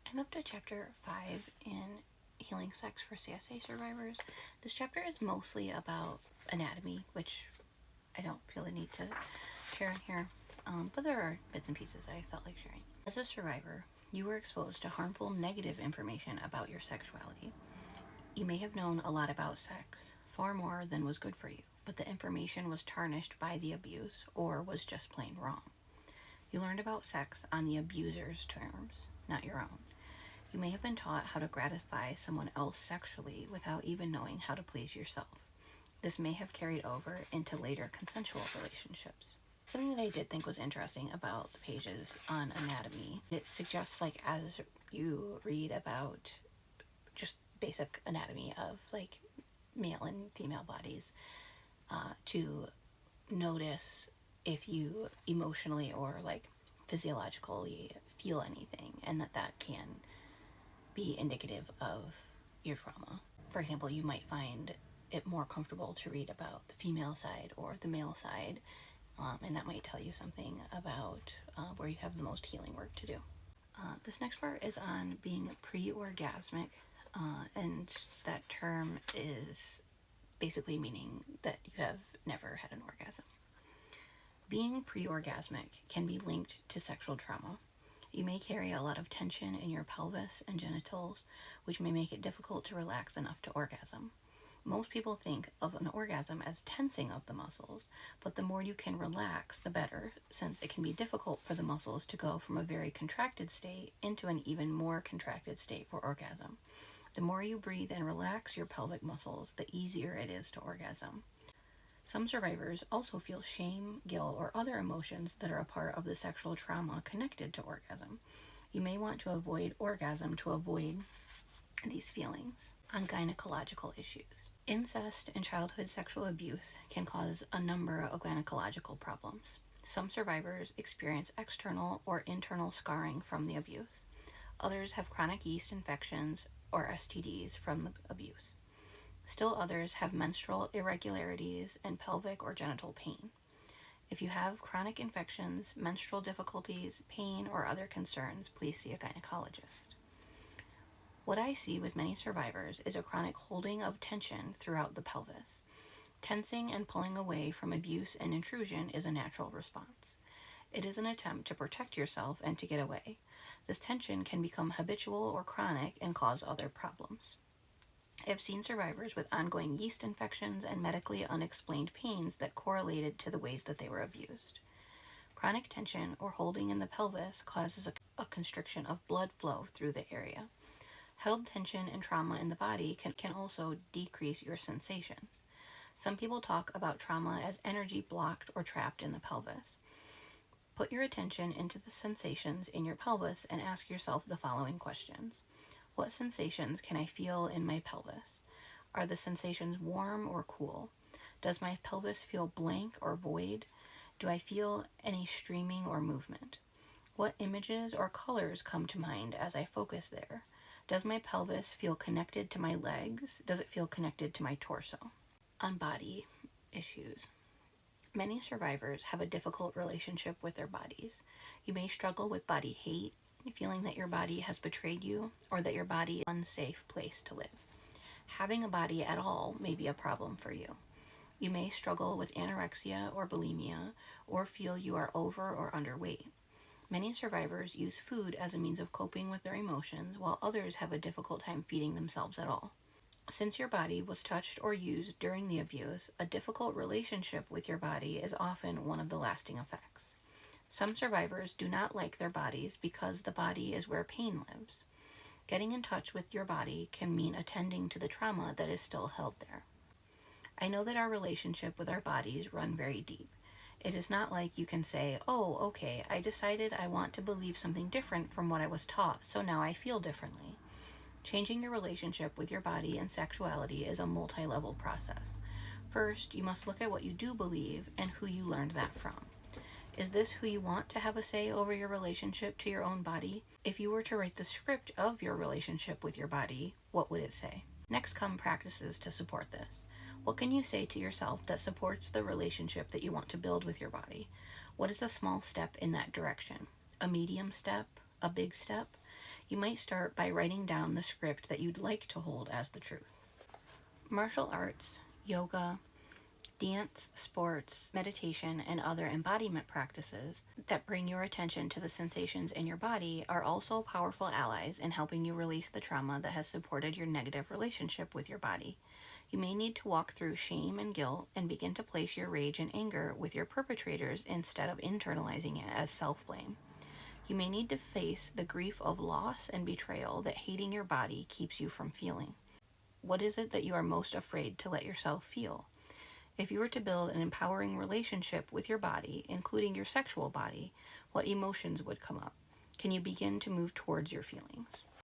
I'm up to chapter 5 in Healing Sex for CSA Survivors. This chapter is mostly about anatomy, which I don't feel the need to share in here, but there are bits and pieces I felt like sharing. As a survivor, you were exposed to harmful negative information about your sexuality. You may have known a lot about sex, far more than was good for you, but the information was tarnished by the abuse or was just plain wrong. You learned about sex on the abuser's terms, not your own. You may have been taught how to gratify someone else sexually without even knowing how to please yourself. This may have carried over into later consensual relationships. Something that I did think was interesting about the pages on anatomy, it suggests, like, as you read about just basic anatomy of like male and female bodies, to notice if you emotionally or like physiologically feel anything, and that can be indicative of your trauma. For example, you might find it more comfortable to read about the female side or the male side, and that might tell you something about where you have the most healing work to do. This next part is on being pre-orgasmic, and that term is basically meaning that you have never had an orgasm. Being pre-orgasmic can be linked to sexual trauma. You may carry a lot of tension in your pelvis and genitals, which may make it difficult to relax enough to orgasm. Most people think of an orgasm as tensing of the muscles, but the more you can relax, the better, since it can be difficult for the muscles to go from a very contracted state into an even more contracted state for orgasm. The more you breathe and relax your pelvic muscles, the easier it is to orgasm. Some survivors also feel shame, guilt, or other emotions that are a part of the sexual trauma connected to orgasm. You may want to avoid orgasm to avoid these feelings. On gynecological issues, incest and childhood sexual abuse can cause a number of gynecological problems. Some survivors experience external or internal scarring from the abuse. Others have chronic yeast infections or STDs from the abuse. Still others have menstrual irregularities and pelvic or genital pain. If you have chronic infections, menstrual difficulties, pain, or other concerns, please see a gynecologist. What I see with many survivors is a chronic holding of tension throughout the pelvis. Tensing and pulling away from abuse and intrusion is a natural response. It is an attempt to protect yourself and to get away. This tension can become habitual or chronic and cause other problems. I have seen survivors with ongoing yeast infections and medically unexplained pains that correlated to the ways that they were abused. Chronic tension or holding in the pelvis causes a constriction of blood flow through the area. Held tension and trauma in the body can also decrease your sensations. Some people talk about trauma as energy blocked or trapped in the pelvis. Put your attention into the sensations in your pelvis and ask yourself the following questions. What sensations can I feel in my pelvis? Are the sensations warm or cool? Does my pelvis feel blank or void? Do I feel any streaming or movement? What images or colors come to mind as I focus there? Does my pelvis feel connected to my legs? Does it feel connected to my torso? On body issues. Many survivors have a difficult relationship with their bodies. You may struggle with body hate, feeling that your body has betrayed you, or that your body is an unsafe place to live. Having a body at all may be a problem for you. You may struggle with anorexia or bulimia, or feel you are over or underweight. Many survivors use food as a means of coping with their emotions, while others have a difficult time feeding themselves at all. Since your body was touched or used during the abuse, a difficult relationship with your body is often one of the lasting effects. Some survivors do not like their bodies because the body is where pain lives. Getting in touch with your body can mean attending to the trauma that is still held there. I know that our relationship with our bodies run very deep. It is not like you can say, oh, okay, I decided I want to believe something different from what I was taught, so now I feel differently. Changing your relationship with your body and sexuality is a multi-level process. First, you must look at what you do believe and who you learned that from. Is this who you want to have a say over your relationship to your own body? If you were to write the script of your relationship with your body, what would it say? Next come practices to support this. What can you say to yourself that supports the relationship that you want to build with your body? What is a small step in that direction? A medium step? A big step? You might start by writing down the script that you'd like to hold as the truth. Martial arts, yoga, dance, sports, meditation, and other embodiment practices that bring your attention to the sensations in your body are also powerful allies in helping you release the trauma that has supported your negative relationship with your body. You may need to walk through shame and guilt and begin to place your rage and anger with your perpetrators instead of internalizing it as self-blame. You may need to face the grief of loss and betrayal that hating your body keeps you from feeling. What is it that you are most afraid to let yourself feel? If you were to build an empowering relationship with your body, including your sexual body, what emotions would come up? Can you begin to move towards your feelings?